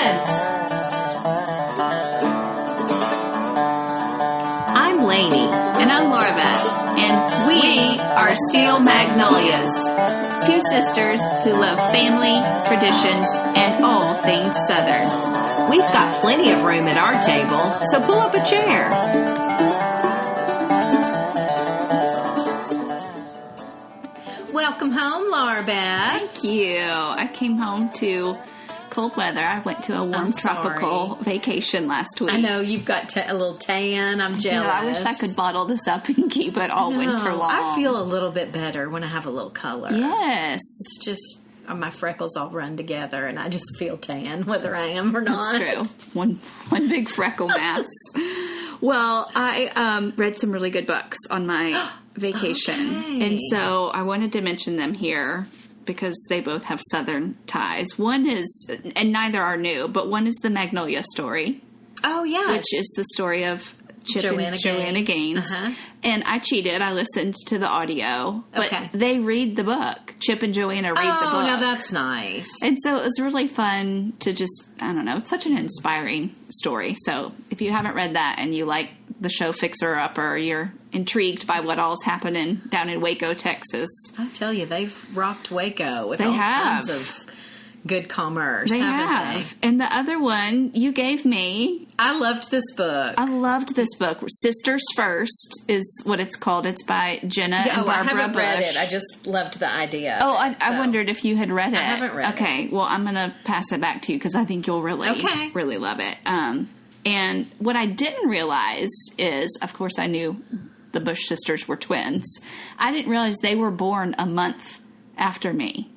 in. I'm Lainey. And I'm Laura Beth. And we are Steel Magnolias, two sisters who love family, traditions, and all things Southern. We've got plenty of room at our table, so pull up a chair. Welcome home, Laura Beth. Thank you. I came home to cold weather. I went to a warm tropical vacation last week. I know you've got a little tan. I'm jealous. I wish I could bottle this up and keep it all winter long. I feel a little bit better when I have a little color. Yes. It's just my freckles all run together, and I just feel tan, whether I am or not. That's true. One big freckle mass. Well, I read some really good books on my vacation, Okay. and so I wanted to mention them here because they both have Southern ties. One is, and neither are new, but one is the Magnolia Story. Oh, yes. Which is the story of Chip Joanna and Joanna Gaines. Uh-huh. And I cheated. I listened to the audio. But Okay. they read the book. Chip and Joanna read the book. Oh, now that's nice. And so it was really fun to just, I don't know, it's such an inspiring story. So if you haven't read that and you like the show Fixer Upper, or you're intrigued by what all's happening down in Waco, Texas. I tell you, they've rocked Waco with They all have. kinds of good commerce, They haven't have. And the other one you gave me. I loved this book. I loved this book. Sisters First is what it's called. It's by Jenna and Barbara I haven't Bush. read it. I just loved the idea. Oh, I wondered if you had read it. I haven't read it. Okay, well, I'm going to pass it back to you because I think you'll really love it. And what I didn't realize is, of course, I knew the Bush sisters were twins. I didn't realize they were born a month after me.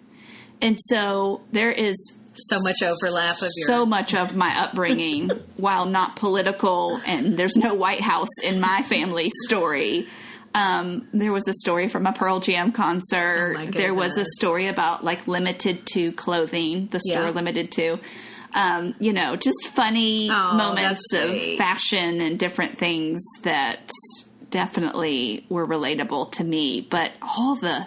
And so there is so much overlap of your... So much of my upbringing, while not political, and there's no White House in my family story. There was a story from a Pearl Jam concert. Oh, there was a story about like Limited To clothing, the store Limited To. Just funny moments of fashion and different things that definitely were relatable to me. But all the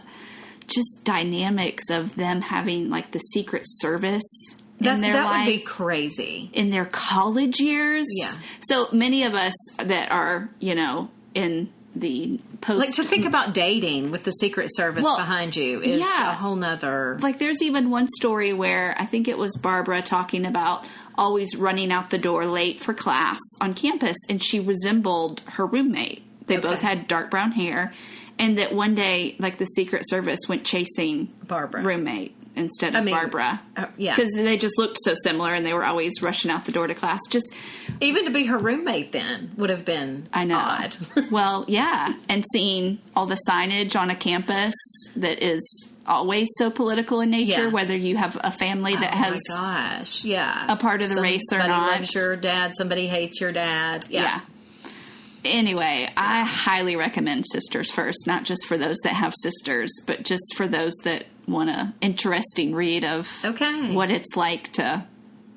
just dynamics of them having like the Secret Service in their life. That would be crazy. In their college years. Yeah. So many of us that are, in the post... Like, to think about dating with the Secret Service behind you is a whole nother... Like, there's even one story where I think it was Barbara talking about always running out the door late for class on campus, and she resembled her roommate. They both had dark brown hair, and that one day, like, the Secret Service went chasing Barbara roommate instead of Barbara. Because they just looked so similar, and they were always rushing out the door to class. Just even to be her roommate then would have been odd. Well, yeah. And seeing all the signage on a campus that is always so political in nature, whether you have a family that has a part of the race or not. Somebody loves your dad, somebody hates your dad. Yeah. Anyway, I highly recommend Sisters First, not just for those that have sisters, but just for those that want an interesting read of what it's like to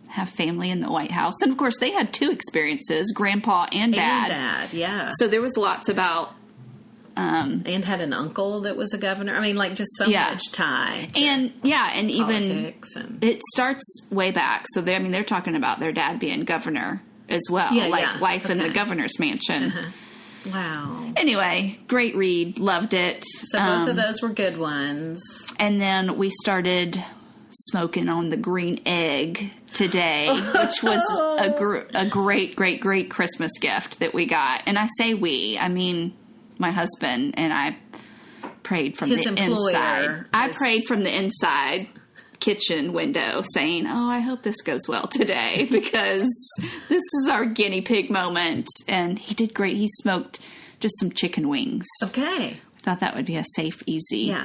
have family in the White House. And, of course, they had two experiences, Grandpa and Dad. So there was lots about... and had an uncle that was a governor. I mean, like, just so much tie. And even... And it starts way back. So, they're talking about their dad being governor as well. Life in the governor's mansion. Wow. Anyway, great read. Loved it. So both of those were good ones. And then we started smoking on the green egg today, which was a great Christmas gift that we got. And I say we, I mean my husband and I prayed from the inside. I prayed from the inside kitchen window saying, I hope this goes well today because this is our guinea pig moment. And he did great. He smoked just some chicken wings. Okay. I thought that would be a safe, easy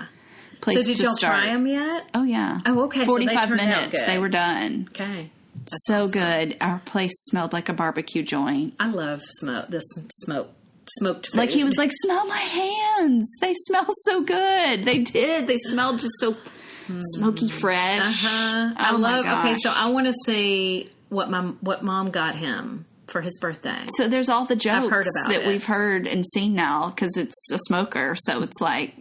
place to start. So did y'all try them yet? Oh, yeah. Oh, okay. 45 so they minutes. They were done. Okay. That's so awesome. Good. Our place smelled like a barbecue joint. I love smoked food. Like he was like, smell my hands. They smell so good. They did. They smelled just so smoky fresh. I love. Okay, so I want to see what mom got him for his birthday. So there's all the jokes I've heard about that we've heard and seen now because it's a smoker. So it's like,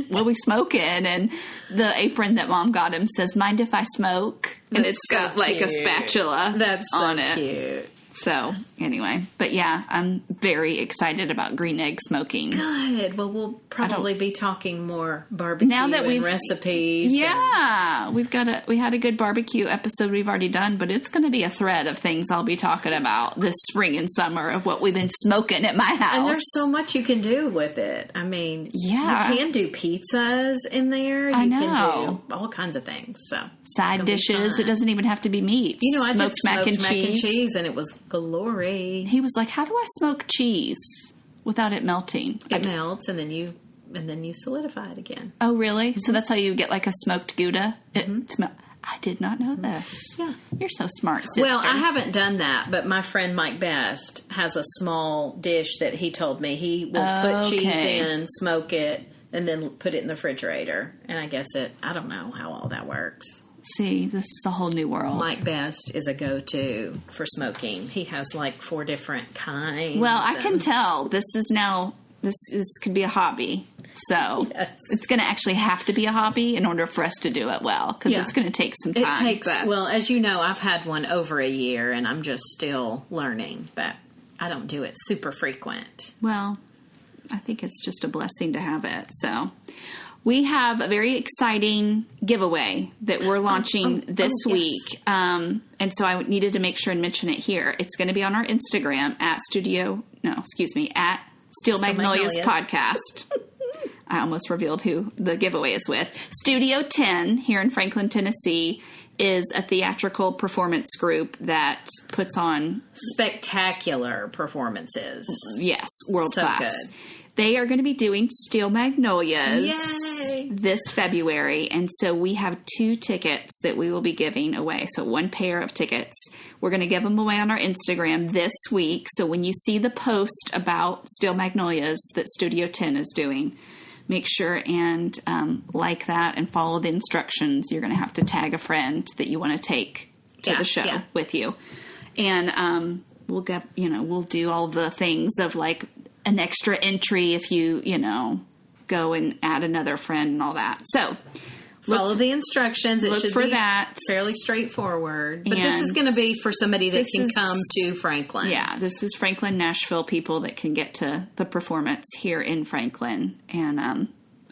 what we smoking? And the apron that Mom got him says, "Mind if I smoke?" And it's so got like a cute. spatula That's so on it. cute. So anyway, but yeah, I'm very excited about green egg smoking. Good. Well, we'll probably be talking more barbecue Now that and recipes. Yeah, we had a good barbecue episode we've already done, but it's going to be a thread of things I'll be talking about this spring and summer of what we've been smoking at my house. And there's so much you can do with it. I mean, Yeah. you can do pizzas in there. You I know. can do all kinds of things. So Side dishes. It doesn't even have to be meats. You know, I did mac and cheese, and it was glory. He was like, "How do I smoke cheese without it melting?" It melts, and then you solidify it again. Oh, really? So that's how you get like a smoked Gouda? I did not know this. Yeah. You're so smart, sister. Well, I haven't done that, but my friend Mike Best has a small dish that he told me he will put cheese in, smoke it, and then put it in the refrigerator. And I guess I don't know how all that works. See, this is a whole new world. Mike Best is a go-to for smoking. He has like 4 different kinds. Well, I can tell this could be a hobby. So Yes. it's going to actually have to be a hobby in order for us to do it well, because it's going to take some time. It takes, well, as you know, I've had one over a year, and I'm just still learning, but I don't do it super frequent. Well, I think it's just a blessing to have it. So we have a very exciting giveaway that we're launching this week. And so I needed to make sure and mention it here. It's going to be on our Instagram at Steel Magnolias Podcast. I almost revealed who the giveaway is with. Studio 10 here in Franklin, Tennessee is a theatrical performance group that puts on spectacular performances. Yes, world So class. good. They are going to be doing Steel Magnolias Yay! this February, and so we have 2 tickets that we will be giving away. So 1 pair of tickets. We're going to give them away on our Instagram this week. So when you see the post about Steel Magnolias that Studio 10 is doing, make sure and like that and follow the instructions. You're going to have to tag a friend that you want to take to the show with you, and we'll do all the things of like an extra entry if you go and add another friend and all that. So follow the instructions. It look should for be that. fairly straightforward. But this And is going to be for somebody that can come to Franklin. Yeah, this is Franklin, Nashville people that can get to the performance here in Franklin. And I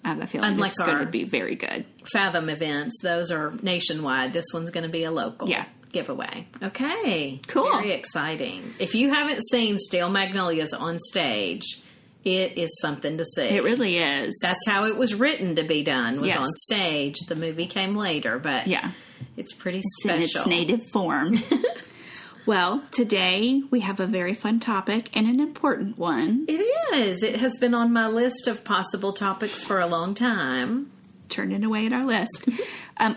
have a feeling Unlike it's going to our be very good. Fathom events, those are nationwide. This one's going to be a local giveaway. Okay. Cool. Very exciting. If you haven't seen Steel Magnolias on stage, it is something to see. It really is. That's how it was written to be done, was Yes. on stage. The movie came later, but it's pretty special. in its native form. Well, today we have a very fun topic and an important one. It is. It has been on my list of possible topics for a long time. Turning away at our list.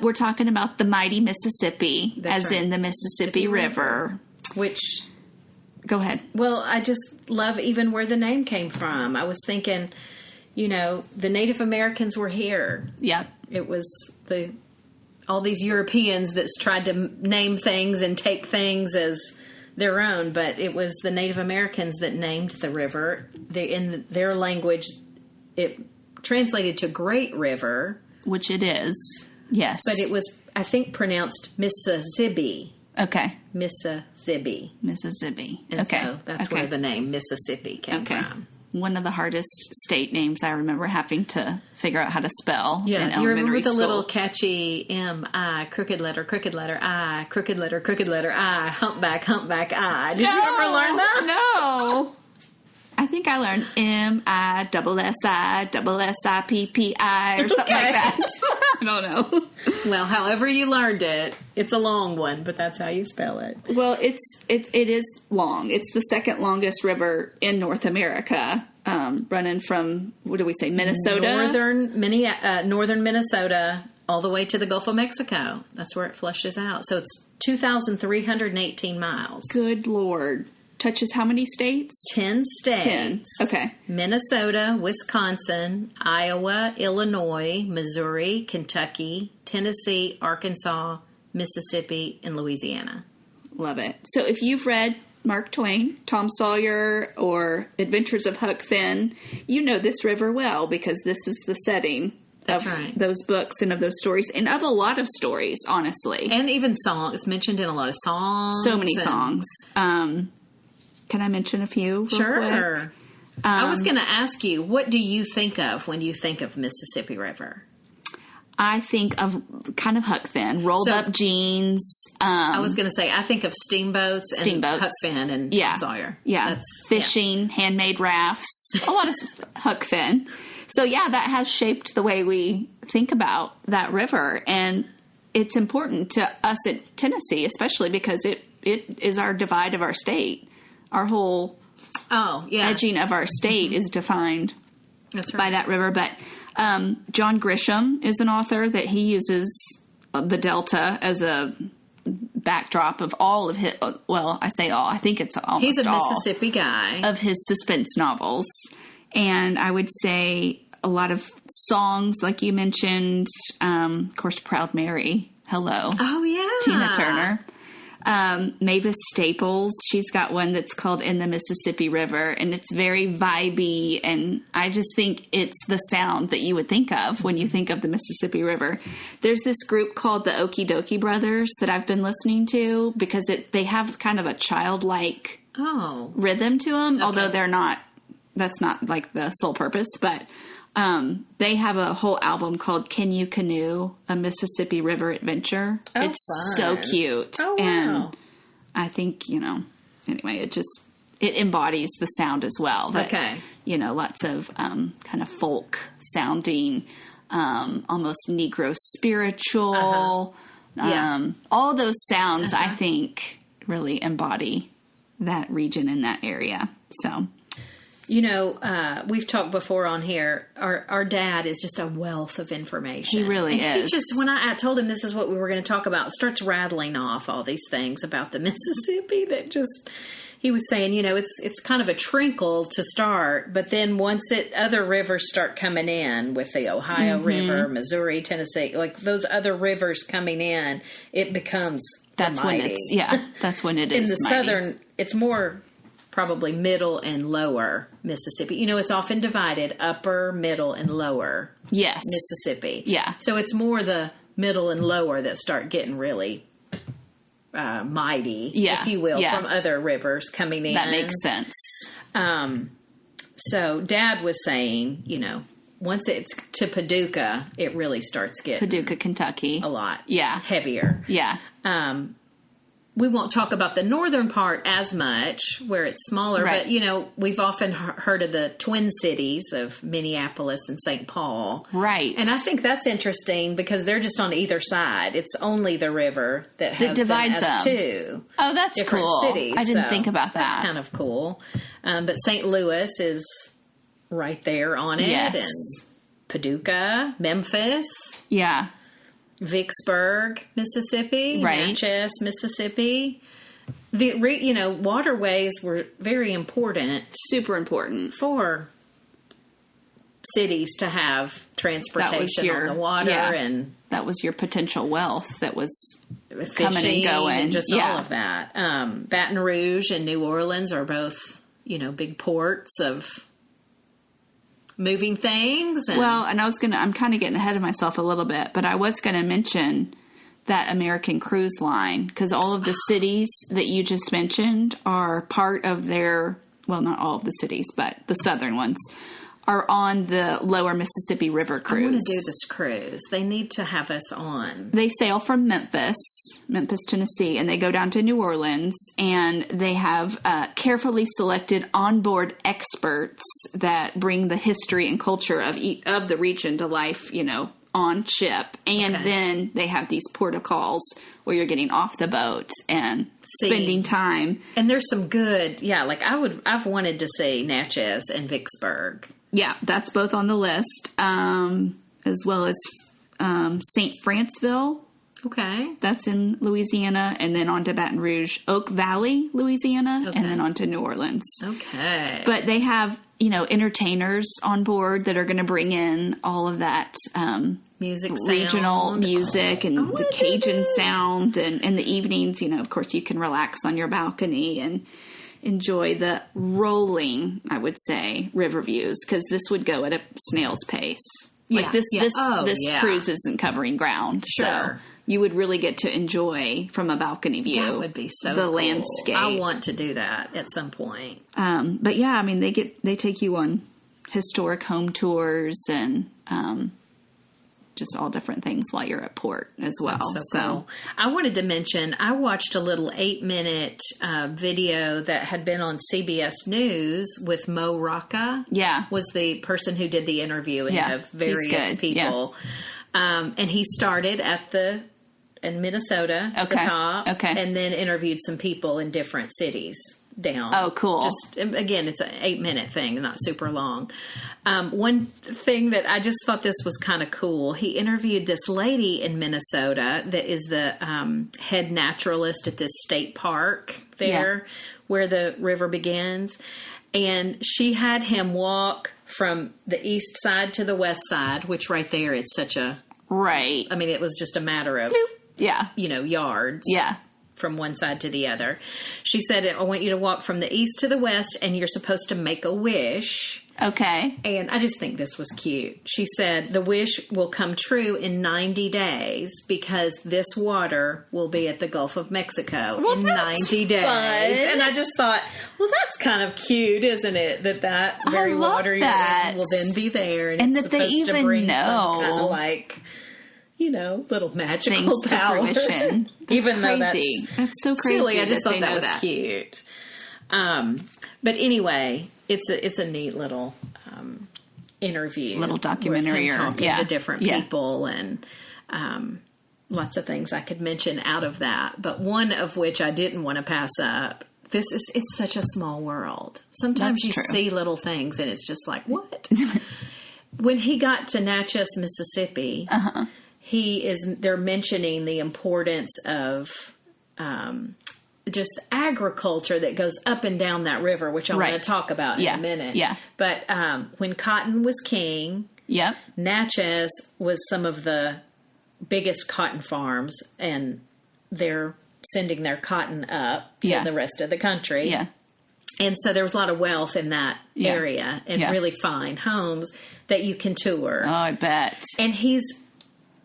We're talking about the mighty Mississippi, That's as right. in the Mississippi River. Which, Go ahead. well, I just love even where the name came from. I was thinking, the Native Americans were here. Yep. It was all these Europeans that tried to name things and take things as their own, but it was the Native Americans that named the river. In their language, it translated to Great River. Which it is. Yes. But it was, I think, pronounced Mississippi. Okay. Mississippi. Mississippi. And okay. so that's where the name Mississippi came from. One of the hardest state names I remember having to figure out how to spell in Do you elementary remember the school. little catchy M-I, crooked letter I, crooked letter I, humpback I? Did you ever learn that? No. I think I learned M-I-S-S-I-S-S-I-P-P-I or something like that. I don't know. Well, however you learned it, it's a long one, but that's how you spell it. Well, it is long. It's the second longest river in North America, running from, what do we say, Minnesota? Northern Minnesota, all the way to the Gulf of Mexico. That's where it flushes out. So it's 2,318 miles. Good Lord. Touches how many states? 10 states. 10. Okay. Minnesota, Wisconsin, Iowa, Illinois, Missouri, Kentucky, Tennessee, Arkansas, Mississippi, and Louisiana. Love it. So if you've read Mark Twain, Tom Sawyer, or Adventures of Huck Finn, you know this river well because this is the setting That's of right. those books and of those stories and of a lot of stories, honestly. And even songs. It's mentioned in a lot of songs. So many songs. Can I mention a few real Sure. quick? I was going to ask you, what do you think of when you think of Mississippi River? I think of kind of Huck Finn, rolled up jeans. I was going to say, I think of steamboats, and Huck Finn and Tom Sawyer. Yeah. Fishing, handmade rafts, a lot of Huck Finn. So, yeah, that has shaped the way we think about that river. And it's important to us in Tennessee, especially because it is our divide of our state. Our whole edging of our state is defined by that river. But John Grisham is an author that he uses the Delta as a backdrop of all of his, well, I say all, I think it's almost all. He's a Mississippi guy. Of his suspense novels. And I would say a lot of songs, like you mentioned, of course, Proud Mary, Hello. Oh, yeah. Tina Turner. Mavis Staples, she's got one that's called In the Mississippi River, and it's very vibey, and I just think it's the sound that you would think of when you think of the Mississippi River. There's this group called the Okie Dokie Brothers that I've been listening to because they have kind of a childlike rhythm to them, although that's not like the sole purpose, but they have a whole album called Can You Canoe? A Mississippi River Adventure. It's fun. so cute. Oh, wow. And I think, anyway, it embodies the sound as well. But, lots of kind of folk sounding, almost Negro spiritual. All those sounds, I think, really embody that region in that area. So... we've talked before on here. Our dad is just a wealth of information. He really is. He just, when I told him this is what we were going to talk about, starts rattling off all these things about the Mississippi that just, he was saying, it's kind of a trinkle to start, but then once other rivers start coming in with the Ohio River, Missouri, Tennessee, like those other rivers coming in, it becomes that's when mighty. That's when it is in the mighty. southern, it's more probably middle and lower Mississippi. It's often divided upper, middle, and lower Mississippi. Yeah. So it's more the middle and lower that start getting really mighty, if you will, from other rivers coming in. That makes sense. So Dad was saying, once it's to Paducah, it really starts getting... Paducah, Kentucky. A lot. Yeah. Heavier. Yeah. We won't talk about the northern part as much, where it's smaller, right. But, we've often heard of the twin cities of Minneapolis and St. Paul. Right. And I think that's interesting because they're just on either side. It's only the river that divides them. Two. Oh, that's cool. Cities. I didn't think about that. That's kind of cool. But St. Louis is right there on it. Yes. And Paducah, Memphis. Yeah. Vicksburg, Mississippi, right. Natchez, Mississippi. The waterways were very important, super important for cities to have transportation on the water, and that was your potential wealth that was fishing coming and going, and just all of that. Baton Rouge and New Orleans are both big ports of moving things. And I'm kind of getting ahead of myself a little bit, but I was going to mention that American Cruise Line, because all of the cities that you just mentioned are part of their, well, not all of the cities, but the southern ones are on the lower Mississippi River cruise. I want to do this cruise. They need to have us on. They sail from Memphis, Tennessee, and they go down to New Orleans, and they have carefully selected onboard experts that bring the history and culture of the region to life, on ship. And then they have these protocols where you're getting off the boat and spending time. And there's some good, I've wanted to see Natchez and Vicksburg. Yeah, that's both on the list, as well as St. Franceville. Okay. That's in Louisiana, and then on to Baton Rouge, Oak Valley, Louisiana, and then on to New Orleans. Okay. But they have, entertainers on board that are going to bring in all of that music, regional sound. Music and the Cajun sound. And in the evenings, of course, you can relax on your balcony and enjoy the rolling, I would say, river views, because this would go at a snail's pace. Like this cruise isn't covering ground. Sure. So you would really get to enjoy from a balcony view. That would be so the cool. landscape. I want to do that at some point. But yeah, I mean, they take you on historic home tours and just all different things while you're at port as well. That's so cool. I wanted to mention, I watched a little 8-minute video that had been on CBS News with Mo Rocca. Yeah. Was the person who did the interviewing of various people. Yeah. And he started in Minnesota at the top. Okay. And then interviewed some people in different cities down. Oh, cool. Just, again, it's an 8-minute thing, not super long. One thing that I just thought this was kind of cool, he interviewed this lady in Minnesota that is the head naturalist at this state park there where the river begins. And she had him walk from the east side to the west side, which right there, it's such a... Right. I mean, it was just a matter of, yards. Yeah. From one side to the other. She said, I want you to walk from the east to the west, and you're supposed to make a wish. Okay. And I just think this was cute. She said, the wish will come true in 90 days because this water will be at the Gulf of Mexico in 90 days. Fun. And I just thought, well, that's kind of cute, isn't it? That very water you're in will then be there. And it's that they even to bring know. Some kind of like... little magical things power. To fruition. Even crazy. Though that's so crazy. Silly. I just thought that was cute. But anyway, it's a neat little interview, little documentary, with him talking to different people, and lots of things I could mention out of that. But one of which I didn't want to pass up. It's such a small world. Sometimes you see little things, and it's just like, what? When he got to Natchez, Mississippi. They're mentioning the importance of just agriculture that goes up and down that river, which I want to talk about in a minute. Yeah. But when cotton was king, Natchez was some of the biggest cotton farms, and they're sending their cotton up to the rest of the country. Yeah. And so there was a lot of wealth in that area and really fine homes that you can tour. Oh, I bet. And he's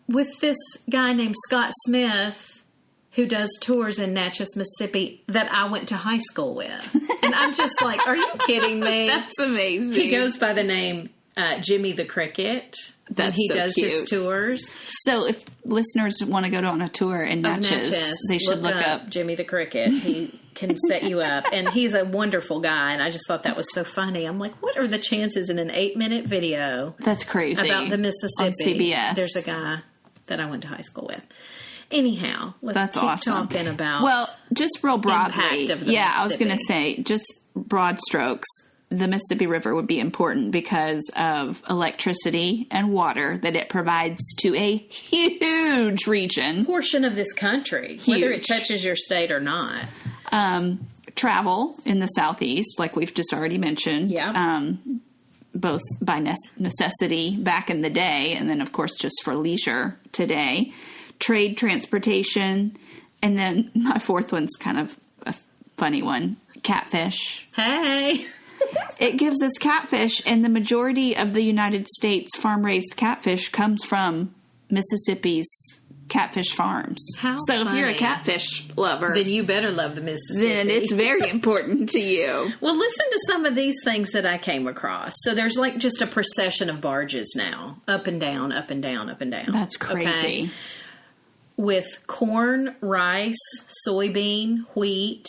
with this guy named Scott Smith, who does tours in Natchez, Mississippi, that I went to high school with. And I'm just like, are you kidding me? That's amazing. He goes by the name Jimmy the Cricket. That's he so does cute. His tours. So if listeners want to go on a tour in Natchez, they should look up Jimmy the Cricket. He can set you up. And he's a wonderful guy. And I just thought that was so funny. I'm like, what are the chances in an 8-minute video? That's crazy. About the Mississippi. On CBS. There's a guy that I went to high school with. Anyhow, let's keep talking about just real broadly. Impact of the I was going to say, just broad strokes, the Mississippi River would be important because of electricity and water that it provides to a huge region. Portion of this country, whether it touches your state or not. Travel in the southeast, like we've just already mentioned. Yeah. Both by necessity back in the day, and then, of course, just for leisure today. Trade, transportation, and then my fourth one's kind of a funny one, catfish. Hey! It gives us catfish, and the majority of the United States farm-raised catfish comes from Mississippi's catfish farms. How so funny. If you're a catfish lover, then you better love the Mississippi. Then it's very important to you. Well, listen to some of these things that I came across. So there's like just a procession of barges now, up and down, up and down, up and down. That's crazy. Okay? With corn, rice, soybean, wheat,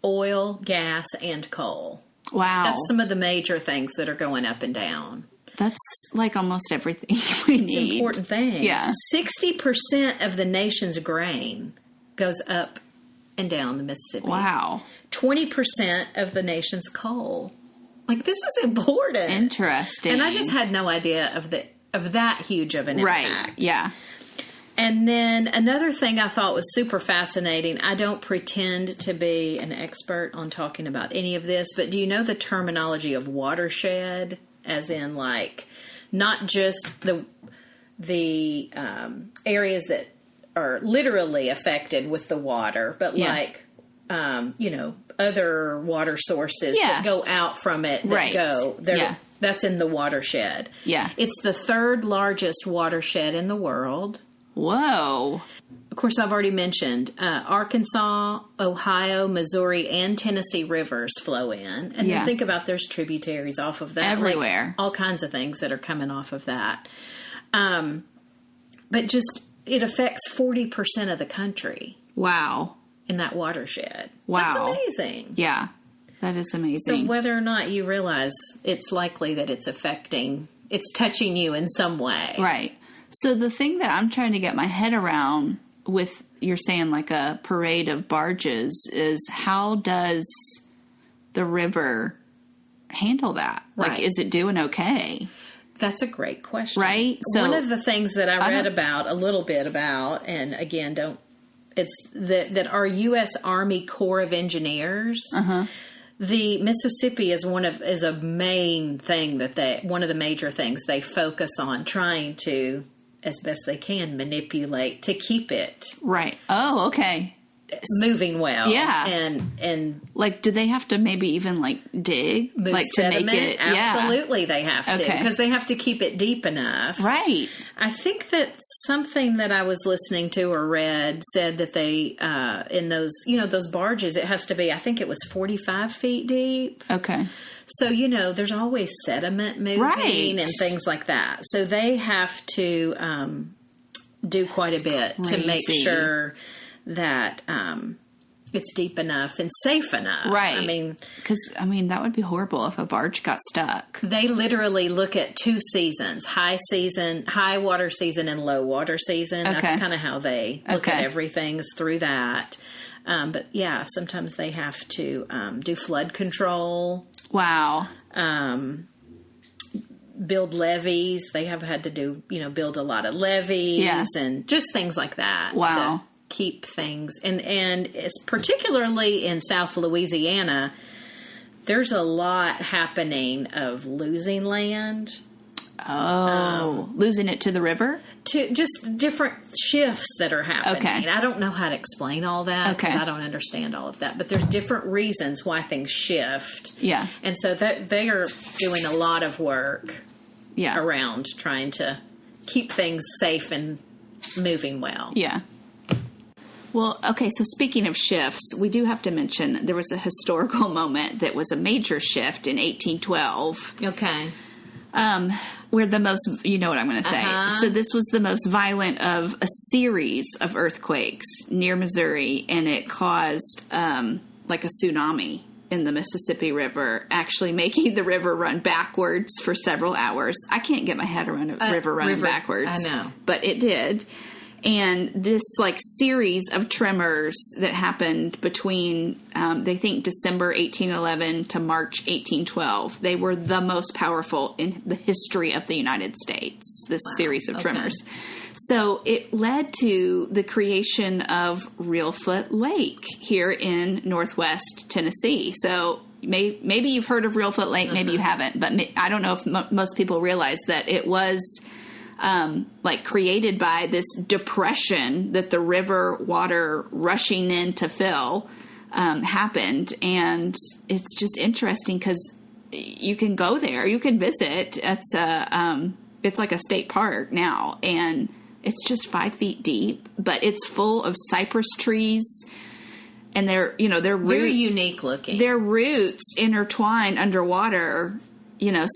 oil, gas, and coal. Wow. That's some of the major things that are going up and down. That's like almost everything we need. It's important things. Yeah. 60% of the nation's grain goes up and down the Mississippi. Wow. 20% of the nation's coal. Like, this is important. Interesting. And I just had no idea of that huge of an impact. Right. Yeah. And then another thing I thought was super fascinating. I don't pretend to be an expert on talking about any of this, but do you know the terminology of watershed? As in, like, not just the areas that are literally affected with the water, but like other water sources that go out from it that's in the watershed. Yeah. It's the third largest watershed in the world. Whoa. Of course, I've already mentioned Arkansas, Ohio, Missouri, and Tennessee rivers flow in. And then think about there's tributaries off of that. Everywhere. Like all kinds of things that are coming off of that. But just, it affects 40% of the country. Wow. In that watershed. Wow. That's amazing. Yeah. That is amazing. So whether or not you realize, it's likely that it's touching you in some way. Right. So the thing that I'm trying to get my head around with, you're saying like a parade of barges, is how does the river handle that? Right. Like, is it doing okay? That's a great question. Right? So one of the things that I read about a little bit about, and again, it's that our U.S. Army Corps of Engineers, the Mississippi is one of the major things they focus on, trying to, as best they can, manipulate to keep it right. Oh, okay. Moving well. Yeah. And like, do they have to maybe even like dig, like sediment? To make it? Absolutely, they have to, because they have to keep it deep enough. Right. I think that something that I was listening to or read said that they in those those barges, it has to be, I think it was 45 feet deep. Okay. So there's always sediment moving and things like that. So they have to do quite a bit to make sure that it's deep enough and safe enough. Right. I mean, because that would be horrible if a barge got stuck. They literally look at 2 seasons: high water season and low water season. Okay. That's kind of how they look at everything, through that. But yeah, sometimes they have to do flood control. Wow. Build levees. They have had to build a lot of levees and just things like that. Wow. To keep things, and it's particularly in South Louisiana, there's a lot happening of losing land. Oh, losing it to the river? To just different shifts that are happening. Okay. I don't know how to explain all that. Okay. I don't understand all of that. But there's different reasons why things shift. Yeah. And so they are doing a lot of work around trying to keep things safe and moving well. Yeah. Well, okay, so speaking of shifts, we do have to mention there was a historical moment that was a major shift in 1812. Okay. Where the most, you know what I'm going to say. So this was the most violent of a series of earthquakes near Missouri, and it caused like a tsunami in the Mississippi River, actually making the river run backwards for several hours. I can't get my head around a river running backwards. I know. But it did. And this series of tremors that happened between, they think December 1811 to March 1812, they were the most powerful in the history of the United States, this series of tremors. So it led to the creation of Reelfoot Lake here in northwest Tennessee. So maybe you've heard of Reelfoot Lake, maybe you haven't, but I don't know if most people realize that it was created by this depression that the river water rushing in to fill happened. And it's just interesting because you can go there, you can visit. It's like a state park now, and it's just 5 feet deep, but it's full of cypress trees, and they're very unique looking. Their roots intertwine underwater.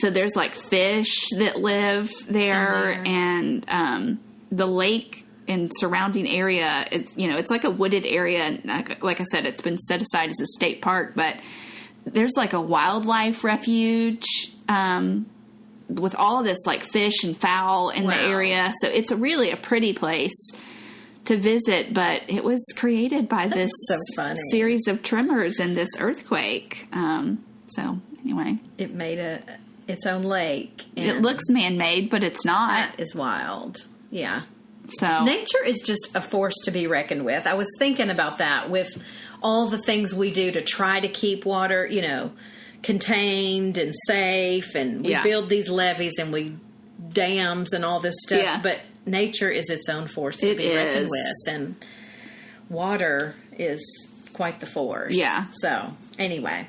So there's fish that live there, and the lake and surrounding area. It's like a wooded area, and like I said, it's been set aside as a state park. But there's a wildlife refuge with all of this fish and fowl in the area. So it's really a pretty place to visit. But it was created by this series of tremors and this earthquake. So anyway, it made its own lake. It looks man-made, but it's not. That is wild. Yeah. So nature is just a force to be reckoned with. I was thinking about that with all the things we do to try to keep water, contained and safe, and we build these levees and we dams and all this stuff. Yeah. But nature is its own force to be reckoned with, and water is quite the force. Yeah. So anyway,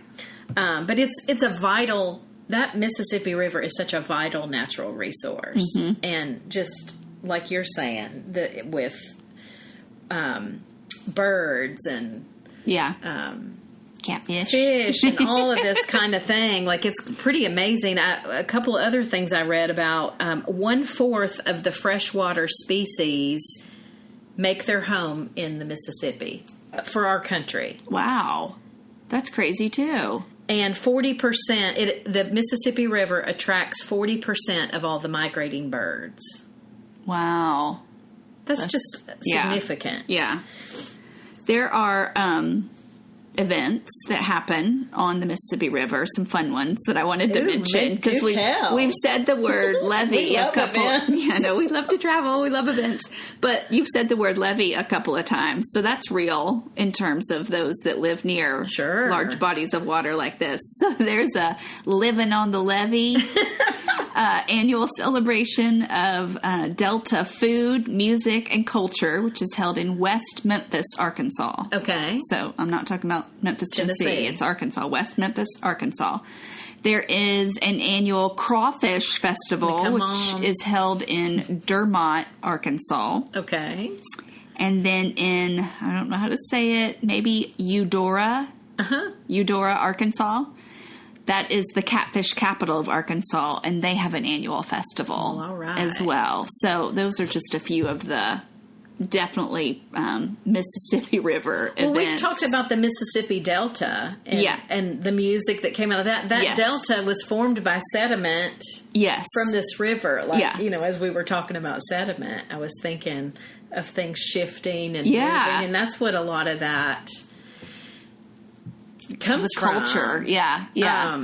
but it's a vital. That Mississippi River is such a vital natural resource, and just like you're saying, with birds and catfish, fish, and all of this kind of thing. Like, it's pretty amazing. A couple of other things I read about: 1/4 of the freshwater species make their home in the Mississippi for our country. Wow, that's crazy too. And 40%, the Mississippi River attracts 40% of all the migrating birds. Wow. That's just significant. Yeah. There are events that happen on the Mississippi River, some fun ones that I wanted to mention, because we've said the word levee we a love couple. Events. Yeah, no, we love to travel, we love events, but you've said the word levee a couple of times, so that's real in terms of those that live near large bodies of water like this. So there's a living on the levee. Annual celebration of Delta food, music, and culture, which is held in West Memphis, Arkansas. Okay. So I'm not talking about Memphis, Tennessee. It's Arkansas, West Memphis, Arkansas. There is an annual crawfish festival, which is held in Dermont, Arkansas. Okay. And then in, I don't know how to say it, maybe Eudora, Arkansas. That is the catfish capital of Arkansas, and they have an annual festival as well. So those are just a few of the definitely Mississippi River events. Well, we've talked about the Mississippi Delta and the music that came out of that. That delta was formed by sediment from this river. Like, you know, as we were talking about sediment, I was thinking of things shifting and moving, and that's what a lot of that comes from. Culture,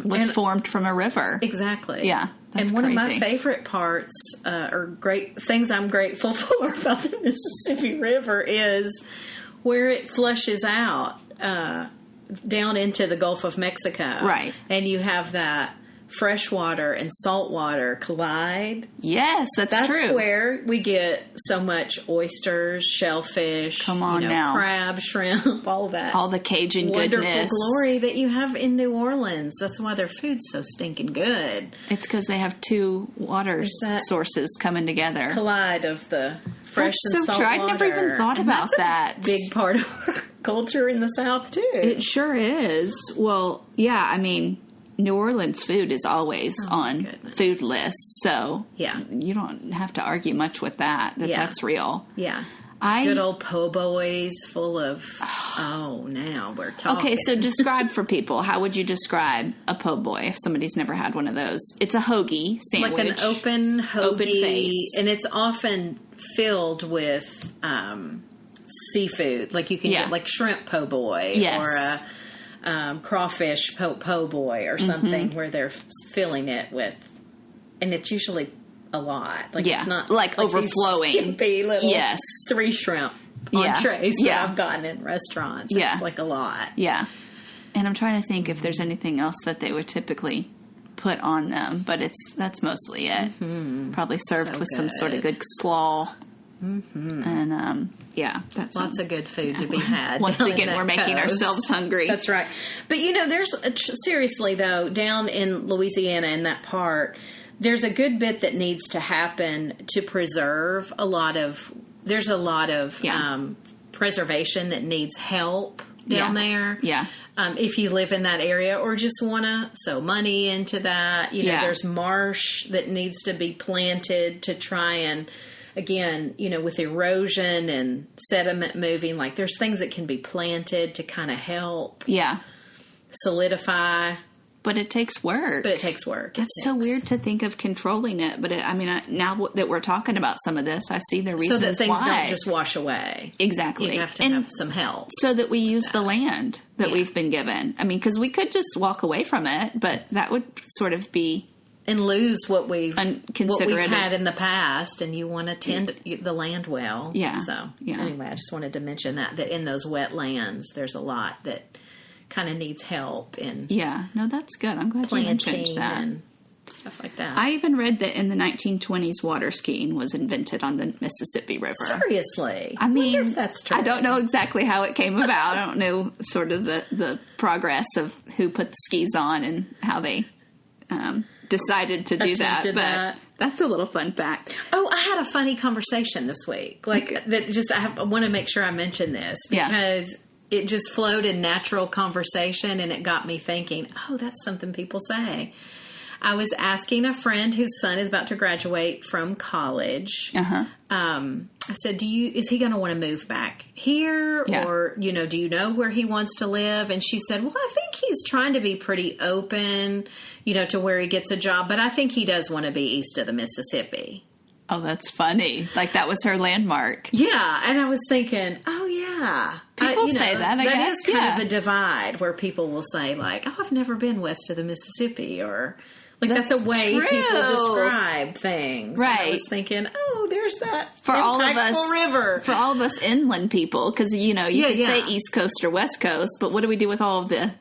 was formed from a river. Exactly. Yeah. And one of my favorite parts, or great things I'm grateful for about the Mississippi River, is where it flushes out down into the Gulf of Mexico. Right. And you have that freshwater and saltwater collide. Yes, that's true. That's where we get so much oysters, shellfish, crab, shrimp, all that. All the Cajun wonderful goodness. glory that you have in New Orleans. That's why their food's so stinking good. It's because they have two water sources coming together. Collide of the fresh and salt water. I never even thought about that. A big part of our culture in the South, too. It sure is. Well, yeah, I mean, New Orleans food is always on food lists, so you don't have to argue much with that. That's real. Yeah. Good old po' boys full of, now we're talking. Okay, so describe for people, how would you describe a po' boy if somebody's never had one of those? It's a hoagie sandwich. Like an open hoagie. Open face. And it's often filled with seafood. Like you can get like shrimp po' boy or a crawfish po' boy or something where they're filling it with, and it's usually a lot. Like it's not like overflowing. Skimpy little 3 shrimp entrees that I've gotten in restaurants. It's like a lot. Yeah. And I'm trying to think if there's anything else that they would typically put on them, but that's mostly it. Probably served with some sort of good slaw. And that's lots of good food to be had. Once again, we're making ourselves hungry. That's right. But there's seriously though, down in Louisiana in that part, there's a good bit that needs to happen to preserve a lot of. There's a lot of preservation that needs help down there. Yeah. If you live in that area or just want to sow money into that, there's marsh that needs to be planted to try and. Again, with erosion and sediment moving, like there's things that can be planted to kind of help solidify. But it takes work. It's so weird to think of controlling it. But now that we're talking about some of this, I see the reasons why. So that things don't just wash away. Exactly. You have to have some help. So that we use the land that we've been given. I mean, because we could just walk away from it, but that would sort of be... And lose what we've had in the past, and you want to tend the land well. Yeah. So anyway, I just wanted to mention that in those wetlands, there's a lot that kind of needs help in. Yeah. No, that's good. I'm glad you mentioned that. Stuff like that. I even read that in the 1920s, water skiing was invented on the Mississippi River. Seriously? I mean, wonder if that's true. I don't know exactly how it came about. I don't know sort of the progress of who put the skis on and how they decided to do that. But that's a little fun fact. Oh, I had a funny conversation this week. I want to make sure I mention this because it just flowed in natural conversation and it got me thinking, oh, that's something people say. I was asking a friend whose son is about to graduate from college. Uh-huh. I said, is he going to want to move back here? Yeah. Or, do you know where he wants to live? And she said, well, I think he's trying to be pretty open, to where he gets a job. But I think he does want to be east of the Mississippi. Oh, that's funny. Like that was her landmark. Yeah. And I was thinking, oh, yeah. People say that, I guess. That is kind of a divide where people will say, like, oh, I've never been west of the Mississippi, or... That's a way true. people describe things. Right. And I was thinking, oh, there's that for all of us river. For all of us inland people, because, you could say East Coast or West Coast, but what do we do with all of the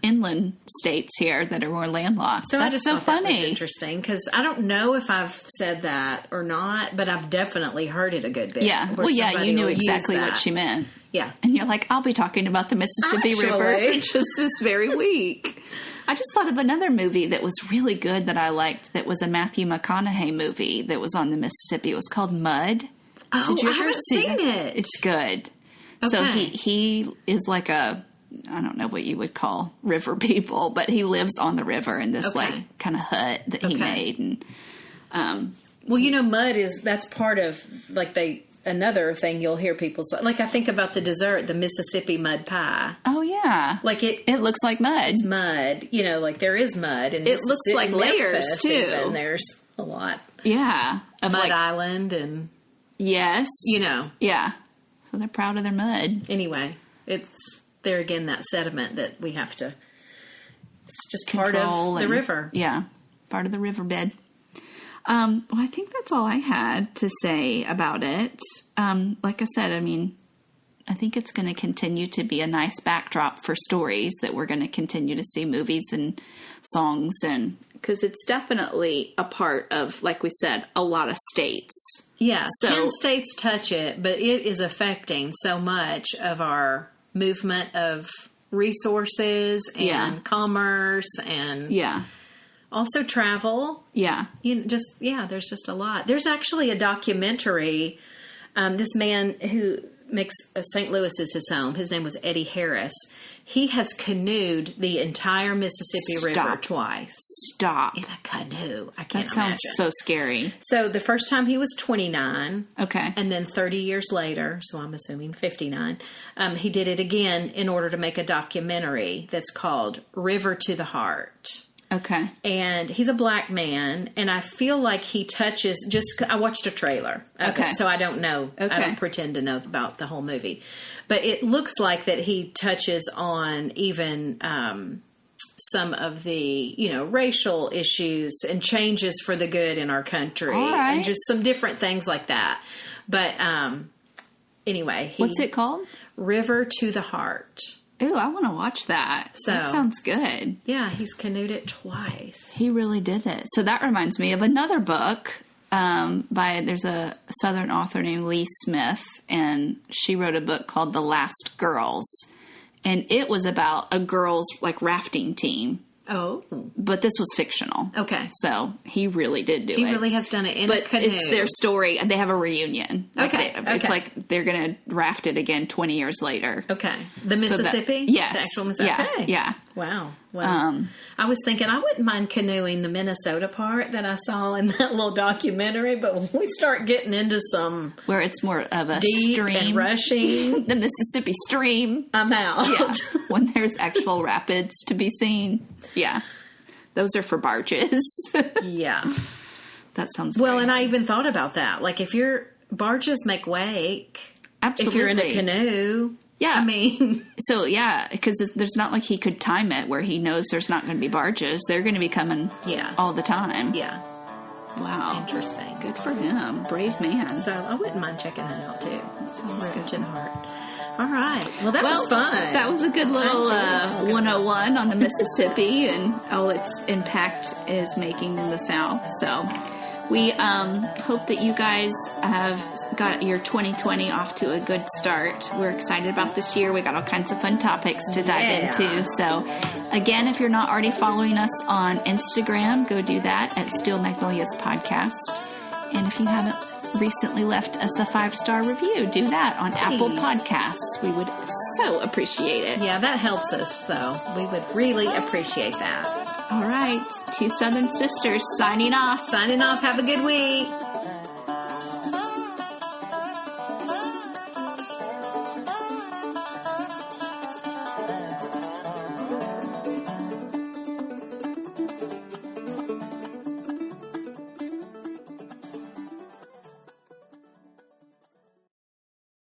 inland states here that are more landlocked? So that's I just so thought funny. That was interesting, because I don't know if I've said that or not, but I've definitely heard it a good bit. Yeah. Well, you knew exactly what she meant. Yeah. And you're like, I'll be talking about the Mississippi River just this very week. I just thought of another movie that was really good that I liked, that was a Matthew McConaughey movie that was on the Mississippi. It was called Mud. Oh, Did you ever I haven't see seen it. It's good. Okay. So he is like I don't know what you would call river people, but he lives on the river in this kind of hut that he made. And well, mud that's part of another thing you'll hear people say. Like, I think about the dessert, the Mississippi mud pie. Oh, yeah. Like it looks like mud. It's mud. There is mud. And it looks like layers, too. And there's a lot. Yeah. Of Mud Island and... Yes. Yeah. So they're proud of their mud. Anyway, it's there again, that sediment that we have to... It's just part of the river. Yeah. Part of the riverbed. Well, I think that's all I had to say about it. Like I said, I think it's going to continue to be a nice backdrop for stories that we're going to continue to see movies and songs, and because it's definitely a part of, like we said, a lot of states. Yeah, 10 states touch it, but it is affecting so much of our movement of resources and commerce and... Yeah. Also travel. Yeah. There's just a lot. There's actually a documentary. This man who makes St. Louis is his home. His name was Eddie Harris. He has canoed the entire Mississippi River twice. Stop. In a canoe. I can't imagine. That sounds so scary. So the first time he was 29. Okay. And then 30 years later, so I'm assuming 59, he did it again in order to make a documentary that's called River to the Heart. Okay. And he's a black man, and I feel like he touches I watched a trailer. Okay. So I don't know. Okay. I don't pretend to know about the whole movie. But it looks like that he touches on even some of the, racial issues and changes for the good in our country. All right. And just some different things like that. But anyway. What's it called? River to the Heart. Ooh, I want to watch that. That sounds good. Yeah, he's canoed it twice. He really did it. So that reminds me of another book there's a Southern author named Lee Smith, and she wrote a book called The Last Girls. And it was about a girls' rafting team. Oh. But this was fictional. Okay. So he really did do it. He really has done it in a canoe. But it's their story, and they have a reunion. Okay. It's like they're going to raft it again 20 years later. Okay. The Mississippi? Yes. The actual Mississippi? Yeah. Okay. Yeah. Wow. Well, I was thinking I wouldn't mind canoeing the Minnesota part that I saw in that little documentary, but when we start getting into some... Where it's more of a deep stream. And rushing. The Mississippi stream. I'm out. Yeah. When there's actual rapids to be seen. Yeah. Those are for barges. Yeah. That sounds well, and I even thought about that. Like, if your barges make wake... Absolutely. If you're in a canoe... Yeah. I mean... So, yeah, because there's not like he could time it where he knows there's not going to be barges. They're going to be coming all the time. Yeah. Wow. Interesting. Good for him. Brave man. So, I wouldn't mind checking that out, too. That sounds River to the Heart. All right. Well, that was fun. That was a good little 101 on the Mississippi and all its impact is making in the South. So we hope that you guys have got your 2020 off to a good start. We're excited about this year. We got all kinds of fun topics to dive into. So, again, if you're not already following us on Instagram, go do that at Steel Magnolias Podcast. And if you haven't recently left us a 5-star review, do that on Apple Podcasts. We would so appreciate it. Yeah, that helps us. So we would really appreciate that. All right. 2 Southern Sisters signing off. Signing off. Have a good week.